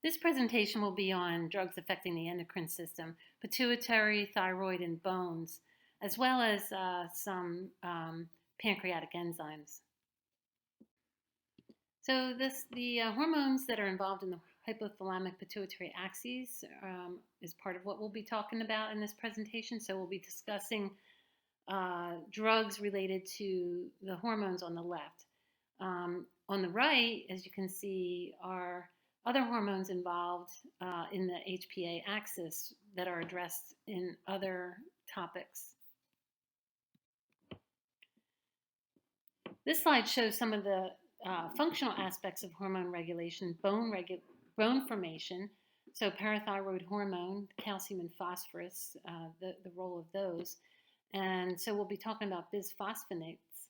This presentation will be on drugs affecting the endocrine system, pituitary, thyroid, and bones, as well as some pancreatic enzymes. So the hormones that are involved in the hypothalamic pituitary axis is part of what we'll be talking about in this presentation. So we'll be discussing drugs related to the hormones on the left. On the right, as you can see, are other hormones involved in the HPA axis that are addressed in other topics. This slide shows some of the functional aspects of hormone regulation, bone formation, so parathyroid hormone, calcium and phosphorus, the role of those. And so we'll be talking about bisphosphonates.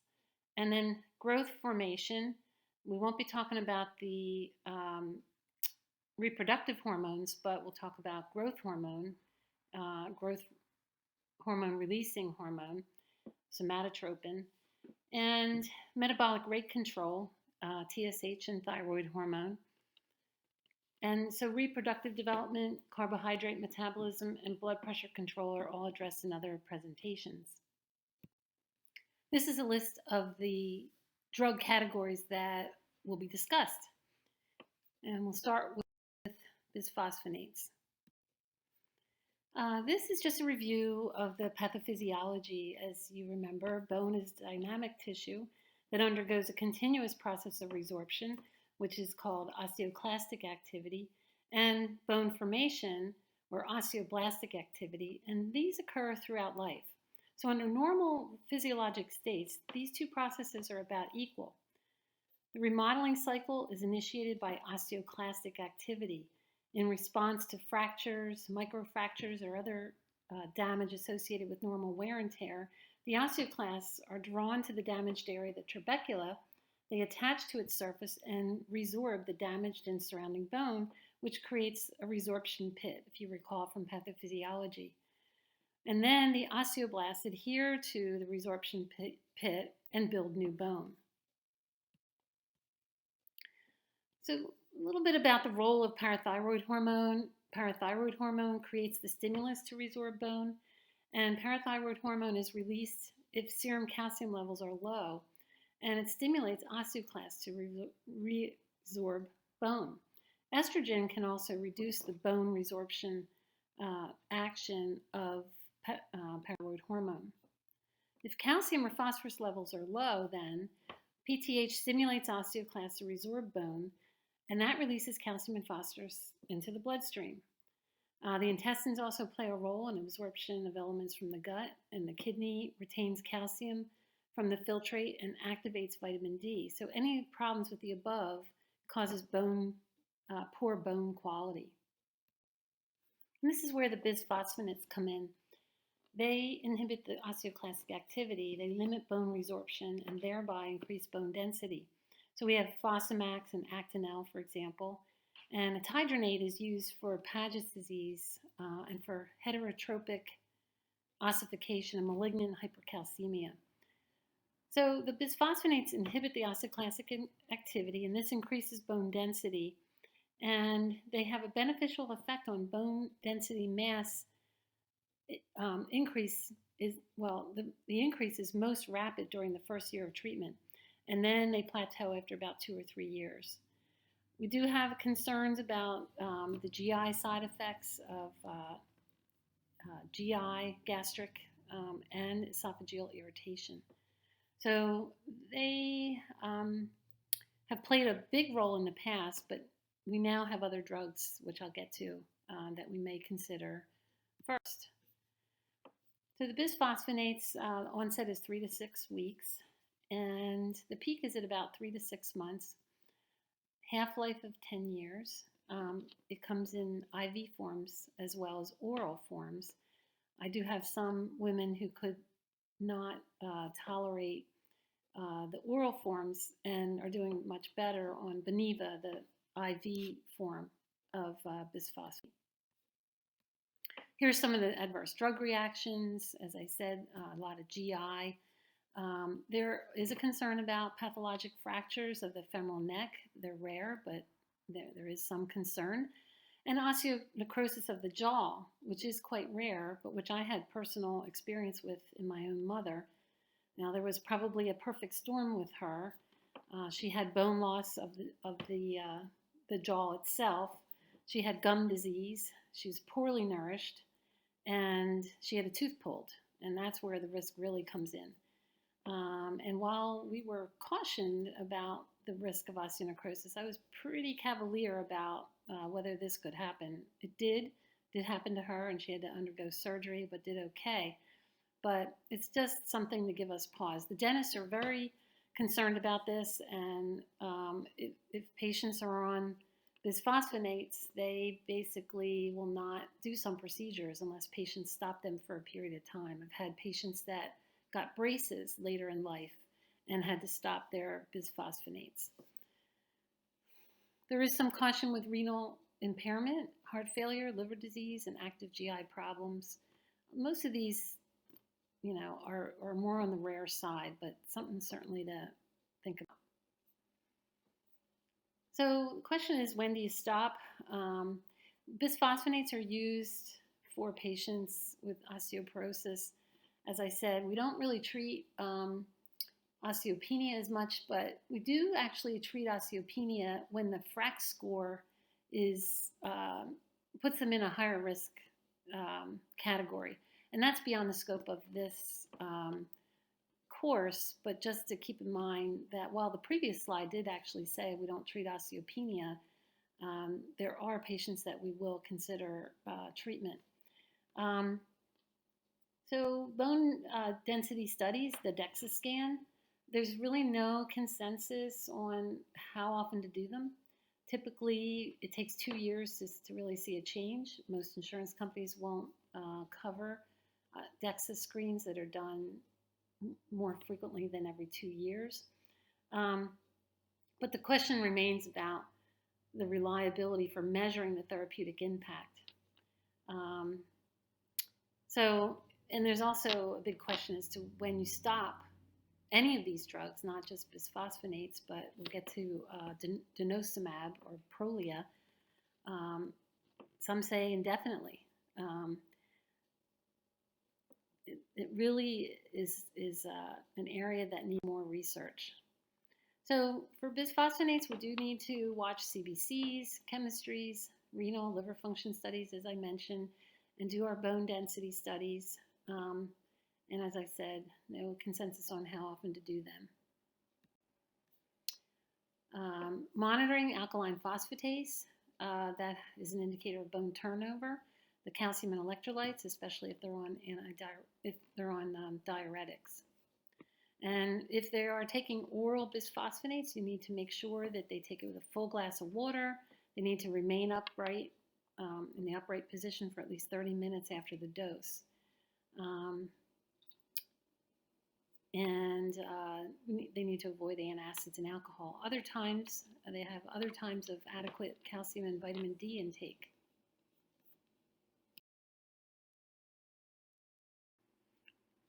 And then growth formation, we won't be talking about the reproductive hormones, but we'll talk about growth hormone releasing hormone, somatotropin, and metabolic rate control, TSH and thyroid hormone. And so reproductive development, carbohydrate metabolism, and blood pressure control are all addressed in other presentations. This is a list of the drug categories that will be discussed. And we'll start with bisphosphonates. This is just a review of the pathophysiology. As you remember, bone is dynamic tissue that undergoes a continuous process of resorption, which is called osteoclastic activity, and bone formation, or osteoblastic activity, and these occur throughout life. So under normal physiologic states, these two processes are about equal. The remodeling cycle is initiated by osteoclastic activity in response to fractures, microfractures, or other damage associated with normal wear and tear. The osteoclasts are drawn to the damaged area, the trabecula. They attach to its surface and resorb the damaged and surrounding bone, which creates a resorption pit, if you recall from pathophysiology. And then the osteoblasts adhere to the resorption pit and build new bone. So a little bit about the role of parathyroid hormone. Parathyroid hormone creates the stimulus to resorb bone, and parathyroid hormone is released if serum calcium levels are low, and it stimulates osteoclasts to resorb bone. Estrogen can also reduce the bone resorption action of parathyroid hormone. If calcium or phosphorus levels are low, then PTH stimulates osteoclasts to resorb bone, and that releases calcium and phosphorus into the bloodstream. The intestines also play a role in absorption of elements from the gut, and the kidney retains calcium from the filtrate and activates vitamin D. So any problems with the above causes poor bone quality. And this is where the bisphosphonates come in. They inhibit the osteoclastic activity, they limit bone resorption, and thereby increase bone density. So we have Fosamax and Actonel, for example, and etidronate is used for Paget's disease and for heterotropic ossification and malignant hypercalcemia. So the bisphosphonates inhibit the osteoclastic activity, and this increases bone density, and they have a beneficial effect on bone density mass increase. The increase is most rapid during the first year of treatment, and then they plateau after about 2 or 3 years. We do have concerns about the GI side effects of GI, gastric, and esophageal irritation. So they have played a big role in the past, but we now have other drugs, which I'll get to, that we may consider first. So the bisphosphonates onset is 3 to 6 weeks, and the peak is at about 3 to 6 months. Half-life of 10 years. It comes in IV forms as well as oral forms. I do have some women who could not tolerate the oral forms and are doing much better on Beniva, the IV form of bisphosphonate. Here's some of the adverse drug reactions. As I said, a lot of GI. There is a concern about pathologic fractures of the femoral neck. They're rare, but there is some concern. And osteonecrosis of the jaw, which is quite rare, but which I had personal experience with in my own mother. Now, there was probably a perfect storm with her. She had bone loss of the jaw itself. She had gum disease. She was poorly nourished, and she had a tooth pulled, and that's where the risk really comes in. And while we were cautioned about the risk of osteonecrosis, I was pretty cavalier about whether this could happen. It did happen to her, and she had to undergo surgery, but did okay. But it's just something to give us pause. The dentists are very concerned about this, and if patients are on bisphosphonates, they basically will not do some procedures unless patients stop them for a period of time. I've had patients that got braces later in life and had to stop their bisphosphonates. There is some caution with renal impairment, heart failure, liver disease, and active GI problems. Most of these, are more on the rare side, but something certainly to think about. So the question is, when do you stop? Bisphosphonates are used for patients with osteoporosis. As I said, we don't really treat osteopenia as much, but we do actually treat osteopenia when the FRAX score is puts them in a higher risk category. And that's beyond the scope of this course, but just to keep in mind that while the previous slide did actually say we don't treat osteopenia, there are patients that we will consider treatment. So bone density studies, the DEXA scan, there's really no consensus on how often to do them. Typically, it takes 2 years to really see a change. Most insurance companies won't cover DEXA screens that are done more frequently than every 2 years. But the question remains about the reliability for measuring the therapeutic impact. And there's also a big question as to when you stop any of these drugs, not just bisphosphonates, but we'll get to denosumab or Prolia. Some say indefinitely. It really is an area that needs more research. So for bisphosphonates, we do need to watch CBCs, chemistries, renal, liver function studies, as I mentioned, and do our bone density studies. And as I said, no consensus on how often to do them. Monitoring alkaline phosphatase, that is an indicator of bone turnover. The calcium and electrolytes, especially if they're on diuretics. And if they are taking oral bisphosphonates, you need to make sure that they take it with a full glass of water. They need to remain upright, in the upright position for at least 30 minutes after the dose. They need to avoid antacids and alcohol. Other times, they have other times of adequate calcium and vitamin D intake.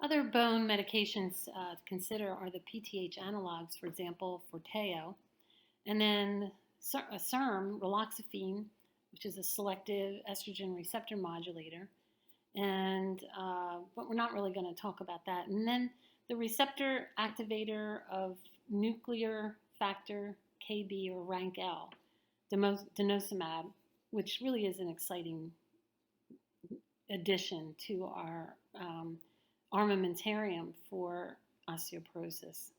Other bone medications to consider are the PTH analogs, for example, Forteo, and then a SERM, raloxifene, which is a selective estrogen receptor modulator. But we're not really going to talk about that. And then the receptor activator of nuclear factor KB or RANK-L, denosumab, which really is an exciting addition to our armamentarium for osteoporosis.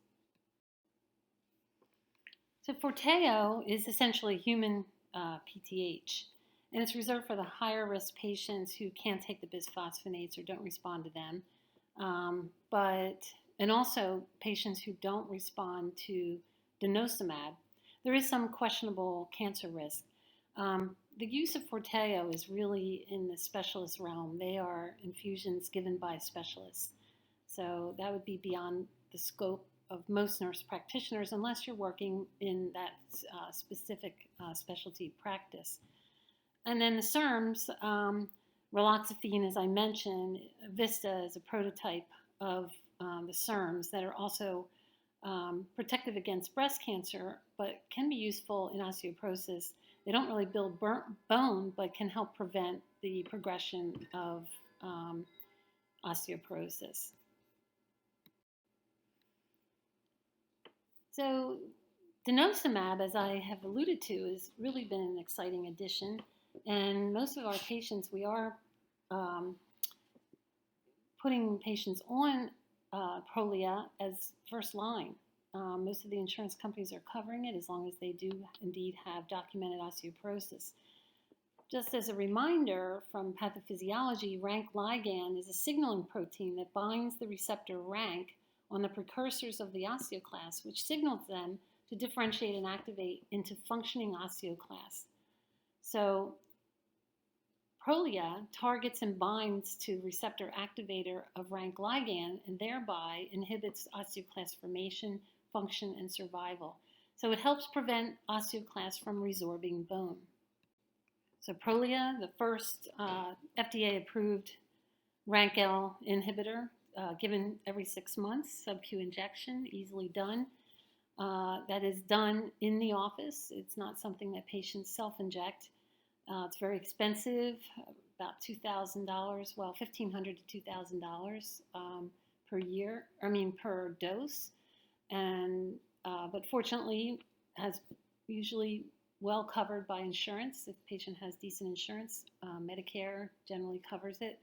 So Forteo is essentially human PTH, and it's reserved for the higher risk patients who can't take the bisphosphonates or don't respond to them, and also patients who don't respond to denosumab. There is some questionable cancer risk. The use of Forteo is really in the specialist realm. They are infusions given by specialists. So that would be beyond the scope of most nurse practitioners unless you're working in that specific specialty practice. And then the SERMs, raloxifene, as I mentioned, Vista is a prototype of the SERMs that are also protective against breast cancer, but can be useful in osteoporosis They don't really build bone, but can help prevent the progression of osteoporosis. So denosumab, as I have alluded to, has really been an exciting addition. And most of our patients, we are um, putting patients on Prolia as first line. Most of the insurance companies are covering it as long as they do indeed have documented osteoporosis. Just as a reminder from pathophysiology, rank ligand is a signaling protein that binds the receptor rank on the precursors of the osteoclast, which signals them to differentiate and activate into functioning osteoclasts. So Prolia targets and binds to receptor activator of rank ligand and thereby inhibits osteoclast formation, function, and survival. So it helps prevent osteoclasts from resorbing bone. So Prolia, the first FDA-approved rank L inhibitor, given every 6 months, sub-Q injection, easily done. That is done in the office. It's not something that patients self-inject. It's very expensive, about $2,000, well, $1,500 to $2,000 per dose. And but fortunately, has usually well covered by insurance. If the patient has decent insurance, Medicare generally covers it.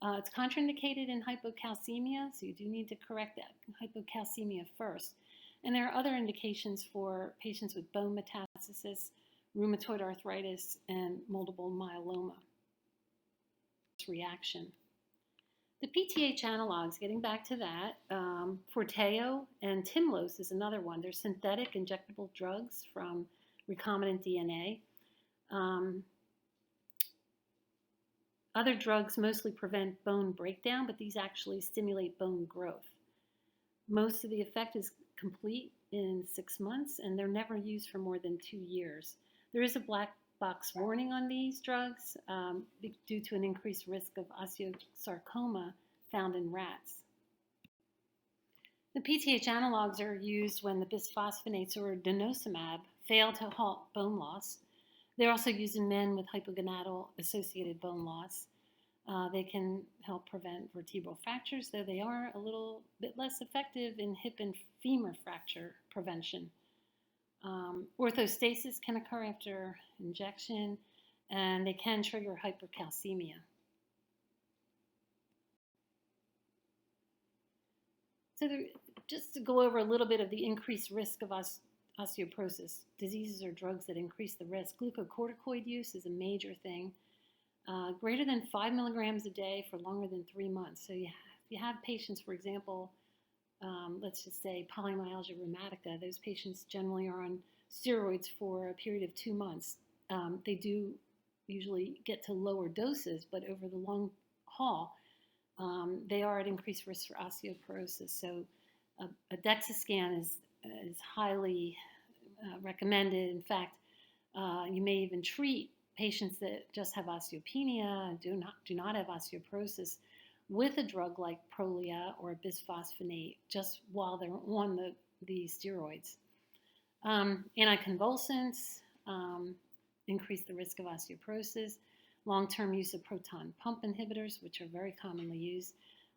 It's contraindicated in hypocalcemia, so you do need to correct that hypocalcemia first. And there are other indications for patients with bone metastasis, rheumatoid arthritis, and multiple myeloma reaction. The PTH analogs, getting back to that, Forteo and Tymlos is another one. They're synthetic injectable drugs from recombinant DNA. Other drugs mostly prevent bone breakdown, but these actually stimulate bone growth. Most of the effect is complete in 6 months, and they're never used for more than 2 years. There is a black box warning on these drugs due to an increased risk of osteosarcoma found in rats. The PTH analogs are used when the bisphosphonates or denosumab fail to halt bone loss. They're also used in men with hypogonadal-associated bone loss. They can help prevent vertebral fractures, though they are a little bit less effective in hip and femur fracture prevention. Orthostasis can occur after injection, and they can trigger hypercalcemia. So just to go over a little bit of the increased risk of osteoporosis, diseases or drugs that increase the risk. Glucocorticoid use is a major thing. Greater than 5 milligrams a day for longer than 3 months. So if you have patients, for example, let's just say polymyalgia rheumatica, those patients generally are on steroids for a period of 2 months. They do usually get to lower doses, but over the long haul, they are at increased risk for osteoporosis. So a DEXA scan is highly recommended. In fact, you may even treat patients that just have osteopenia and do not have osteoporosis with a drug like Prolia or bisphosphonate just while they're on the steroids. Anticonvulsants increase the risk of osteoporosis. Long-term use of proton pump inhibitors, which are very commonly used.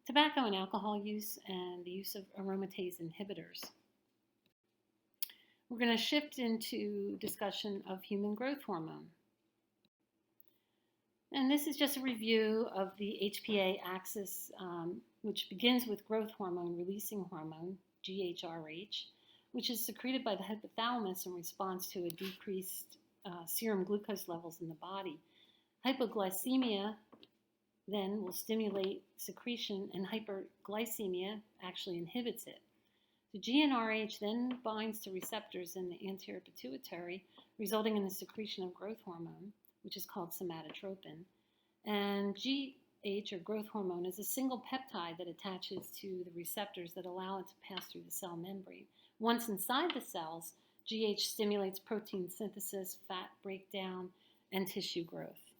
Tobacco and alcohol use, and the use of aromatase inhibitors. We're going to shift into discussion of human growth hormone. And this is just a review of the HPA axis, which begins with growth hormone releasing hormone, GHRH, which is secreted by the hypothalamus in response to a decreased serum glucose levels in the body. Hypoglycemia then will stimulate secretion, and hyperglycemia actually inhibits it. The GnRH then binds to receptors in the anterior pituitary, resulting in the secretion of growth hormone, which is called somatotropin. And GH, or growth hormone, is a single peptide that attaches to the receptors that allow it to pass through the cell membrane. Once inside the cells, GH stimulates protein synthesis, fat breakdown, and tissue growth.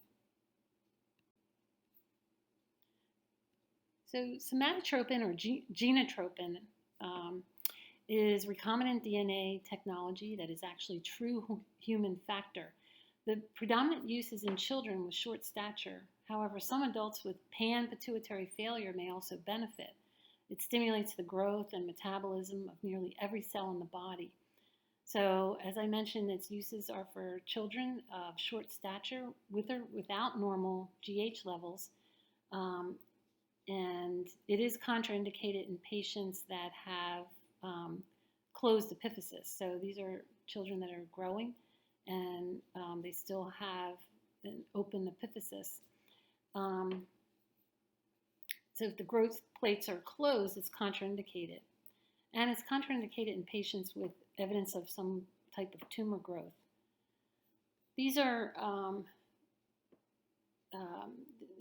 So somatotropin, or genotropin, is recombinant DNA technology that is actually true human factor. The predominant use is in children with short stature. However, some adults with pan-pituitary failure may also benefit. It stimulates the growth and metabolism of nearly every cell in the body. So, as I mentioned, its uses are for children of short stature with or without normal GH levels, and it is contraindicated in patients that have closed epiphysis. So these are children that are growing and they still have an open epiphysis. So if the growth plates are closed, it's contraindicated. And it's contraindicated in patients with evidence of some type of tumor growth. These are,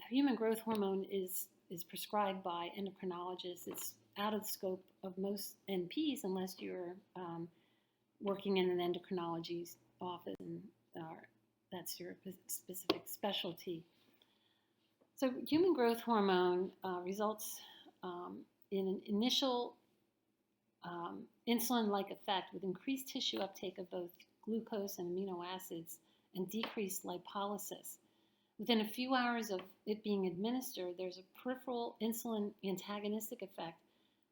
human growth hormone is prescribed by endocrinologists. It's out of the scope of most NPs unless you're working in an endocrinology office and that's your specific specialty. So human growth hormone results in an initial insulin-like effect with increased tissue uptake of both glucose and amino acids and decreased lipolysis. Within a few hours of it being administered, there's a peripheral insulin antagonistic effect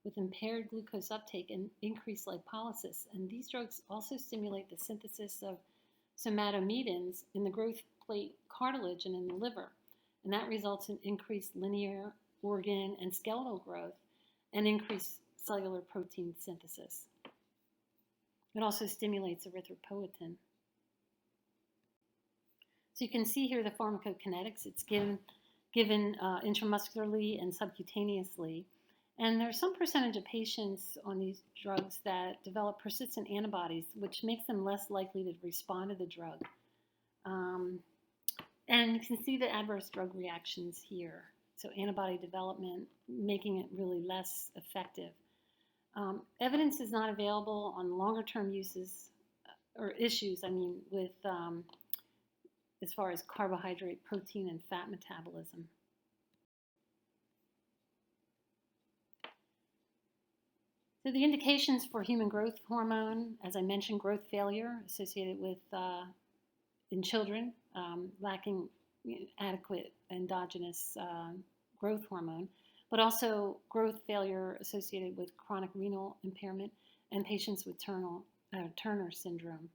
with impaired glucose uptake and increased lipolysis. And these drugs also stimulate the synthesis of somatomedins in the growth plate cartilage and in the liver. And that results in increased linear, organ, and skeletal growth and increased cellular protein synthesis. It also stimulates erythropoietin. So you can see here the pharmacokinetics. It's given intramuscularly and subcutaneously. And there's some percentage of patients on these drugs that develop persistent antibodies, which makes them less likely to respond to the drug. And you can see the adverse drug reactions here. So antibody development, making it really less effective. Evidence is not available on longer-term uses or issues, with as far as carbohydrate, protein, and fat metabolism. So the indications for human growth hormone, as I mentioned, growth failure associated with in children lacking adequate endogenous growth hormone, but also growth failure associated with chronic renal impairment and patients with Turner syndrome.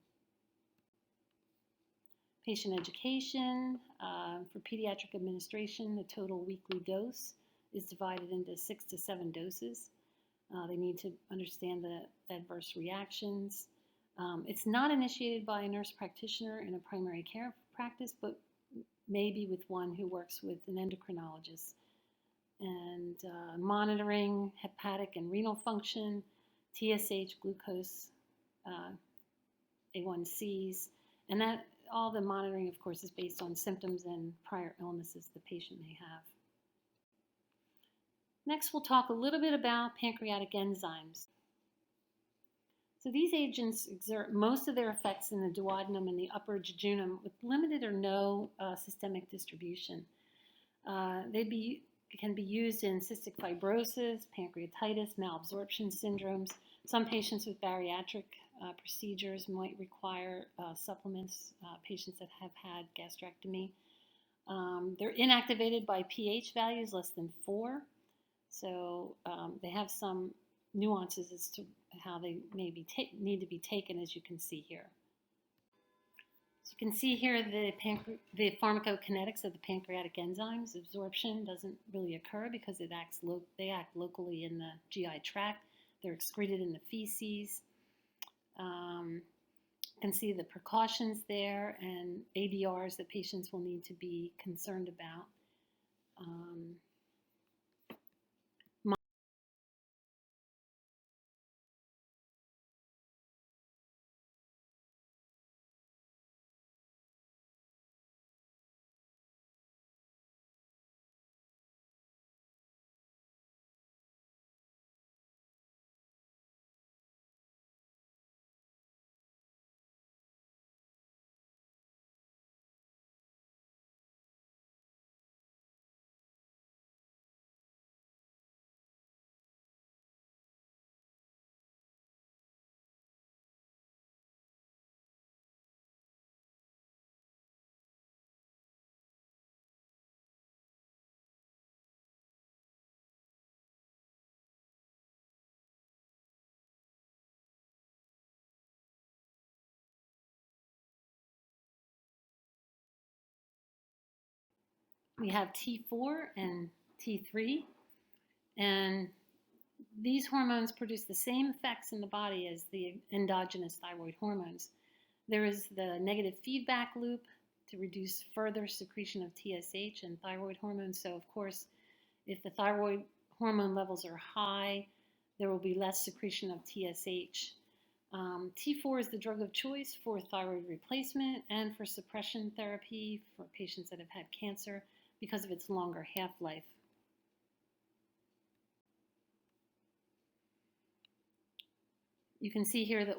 Patient education, for pediatric administration, the total weekly dose is divided into 6 to 7 doses. They need to understand the adverse reactions. It's not initiated by a nurse practitioner in a primary care practice, but maybe with one who works with an endocrinologist. And monitoring hepatic and renal function, TSH, glucose, A1Cs, and that all the monitoring, of course, is based on symptoms and prior illnesses the patient may have. Next, we'll talk a little bit about pancreatic enzymes. So these agents exert most of their effects in the duodenum and the upper jejunum with limited or no systemic distribution. They can be used in cystic fibrosis, pancreatitis, malabsorption syndromes. Some patients with bariatric procedures might require supplements, patients that have had gastrectomy. They're inactivated by pH values less than 4. So they have some nuances as to how they may need to be taken, as you can see here. So you can see here the pharmacokinetics of the pancreatic enzymes. Absorption doesn't really occur because they act locally in the GI tract. They're excreted in the feces. You can see the precautions there and ABRs that patients will need to be concerned about. We have T4 and T3, and these hormones produce the same effects in the body as the endogenous thyroid hormones. There is the negative feedback loop to reduce further secretion of TSH and thyroid hormones. So, of course, if the thyroid hormone levels are high, there will be less secretion of TSH. T4 is the drug of choice for thyroid replacement and for suppression therapy for patients that have had cancer because of its longer half-life. You can see here the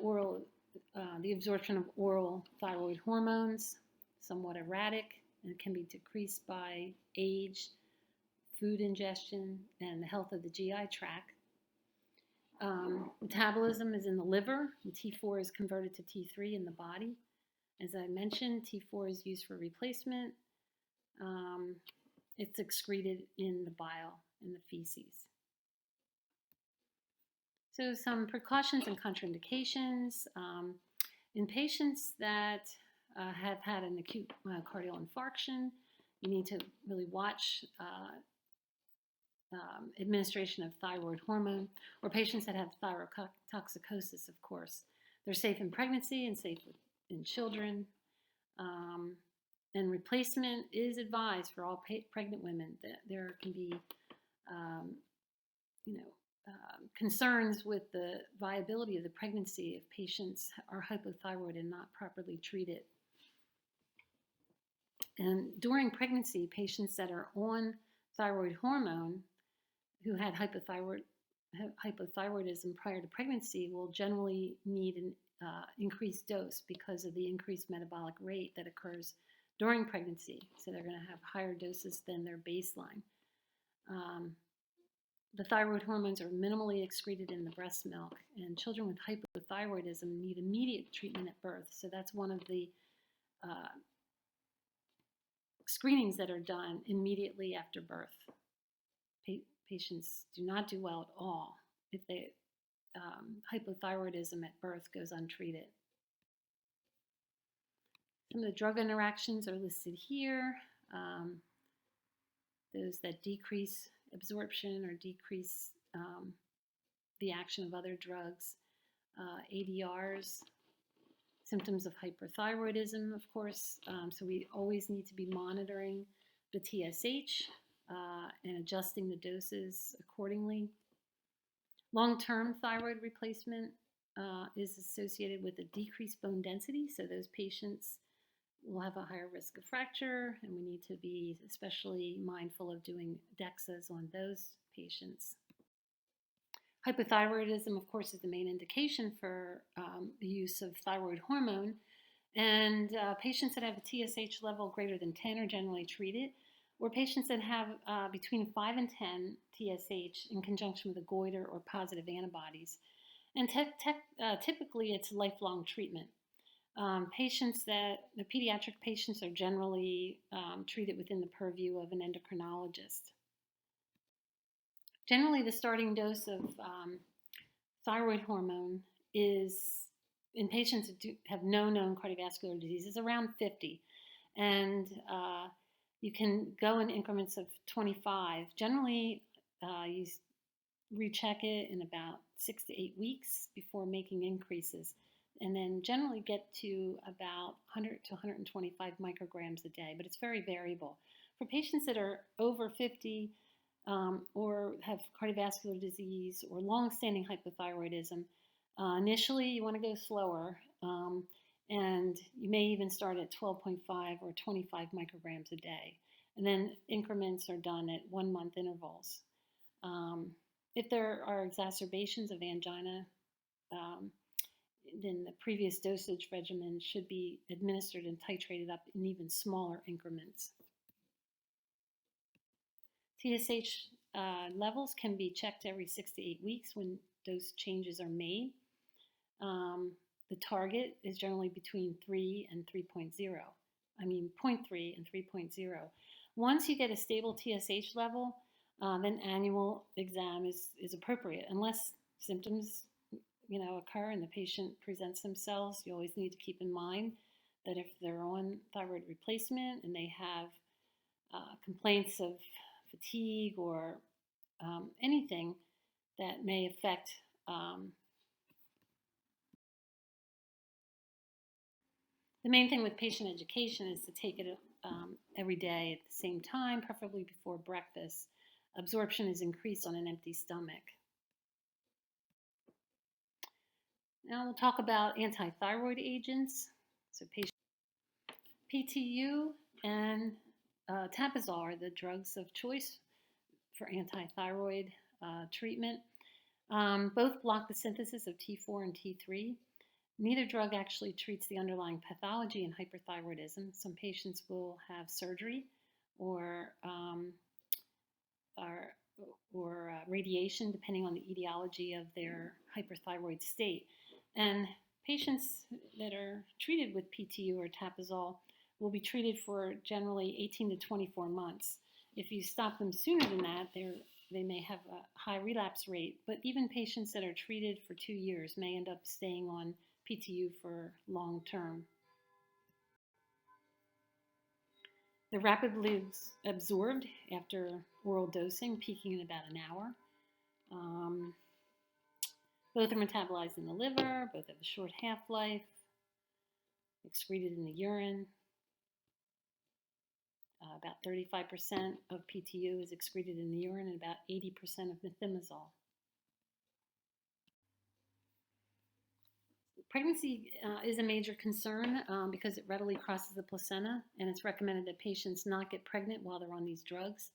absorption of oral thyroid hormones, somewhat erratic, and can be decreased by age, food ingestion, and the health of the GI tract. Metabolism is in the liver, and T4 is converted to T3 in the body. As I mentioned, T4 is used for replacement. It's excreted in the bile, in the feces. So some precautions and contraindications. In patients that have had an acute myocardial infarction, you need to really watch administration of thyroid hormone, or patients that have thyrotoxicosis, of course. They're safe in pregnancy and safe in children. And replacement is advised for all pregnant women. There can be, concerns with the viability of the pregnancy if patients are hypothyroid and not properly treated. And during pregnancy, patients that are on thyroid hormone who had hypothyroidism prior to pregnancy will generally need an increased dose because of the increased metabolic rate that occurs during pregnancy. So they're going to have higher doses than their baseline. The thyroid hormones are minimally excreted in the breast milk, and children with hypothyroidism need immediate treatment at birth. So that's one of the screenings that are done immediately after birth. Patients do not do well at all if hypothyroidism at birth goes untreated. Some of the drug interactions are listed here. Those that decrease absorption or decrease the action of other drugs. ADRs, symptoms of hyperthyroidism, of course. So we always need to be monitoring the TSH and adjusting the doses accordingly. Long-term thyroid replacement is associated with a decreased bone density, so those patients will have a higher risk of fracture, and we need to be especially mindful of doing DEXAs on those patients. Hypothyroidism, of course, is the main indication for the use of thyroid hormone, and patients that have a TSH level greater than 10 are generally treated, or patients that have between 5 and 10 TSH in conjunction with a goiter or positive antibodies. And typically it's lifelong treatment. The pediatric patients are generally treated within the purview of an endocrinologist. Generally, the starting dose of thyroid hormone is, in patients that have no known cardiovascular disease, is around 50. And you can go in increments of 25. Generally, you recheck it in about 6 to 8 weeks before making increases, and then generally get to about 100 to 125 micrograms a day, but it's very variable. For patients that are over 50 or have cardiovascular disease or long-standing hypothyroidism, initially you want to go slower, and you may even start at 12.5 or 25 micrograms a day, and then increments are done at 1-month intervals. If there are exacerbations of angina, then the previous dosage regimen should be administered and titrated up in even smaller increments. TSH levels can be checked every 6 to 8 weeks when dose changes are made. The target is generally between 3 and 3.0. I mean 0.3 and 3.0. Once you get a stable TSH level, then annual exam is appropriate, unless symptoms occur and the patient presents themselves. You always need to keep in mind that if they're on thyroid replacement and they have complaints of fatigue or anything that may affect the main thing with patient education is to take it every day at the same time, preferably before breakfast. Absorption is increased on an empty stomach. Now we'll talk about antithyroid agents. So PTU and Tapazole are the drugs of choice for antithyroid treatment. Both block the synthesis of T4 and T3. Neither drug actually treats the underlying pathology in hyperthyroidism. Some patients will have surgery or radiation, depending on the etiology of their hyperthyroid state. And patients that are treated with PTU or Tapazole will be treated for generally 18 to 24 months. If you stop them sooner than that, they may have a high relapse rate, but even patients that are treated for 2 years may end up staying on PTU for long term. They're rapidly absorbed after oral dosing, peaking in about an hour. Both are metabolized in the liver, both have a short half-life, excreted in the urine. About 35% of PTU is excreted in the urine and about 80% of methimazole. Pregnancy is a major concern because it readily crosses the placenta, and it's recommended that patients not get pregnant while they're on these drugs.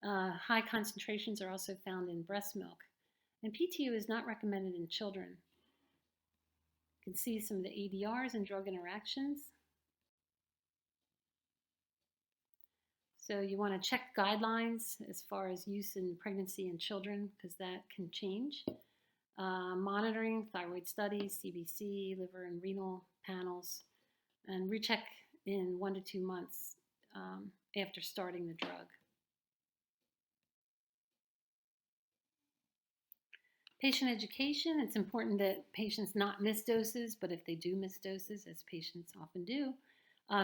High concentrations are also found in breast milk, and PTU is not recommended in children. You can see some of the ADRs and drug interactions. So you want to check guidelines as far as use in pregnancy in children because that can change. Monitoring thyroid studies, CBC, liver and renal panels, and recheck in 1 to 2 months after starting the drug. Patient education, it's important that patients not miss doses, but if they do miss doses, as patients often do,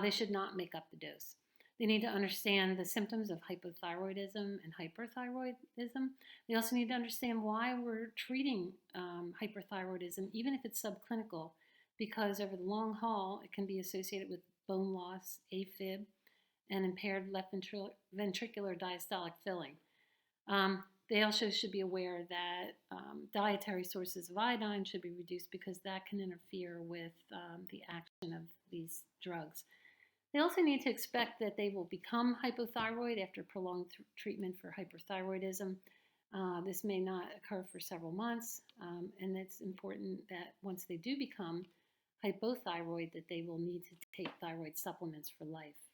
they should not make up the dose. They need to understand the symptoms of hypothyroidism and hyperthyroidism. They also need to understand why we're treating hyperthyroidism, even if it's subclinical, because over the long haul, it can be associated with bone loss, AFib, and impaired left ventricular diastolic filling. They also should be aware that dietary sources of iodine should be reduced because that can interfere with the action of these drugs. They also need to expect that they will become hypothyroid after prolonged treatment for hyperthyroidism. This may not occur for several months, and it's important that once they do become hypothyroid, that they will need to take thyroid supplements for life.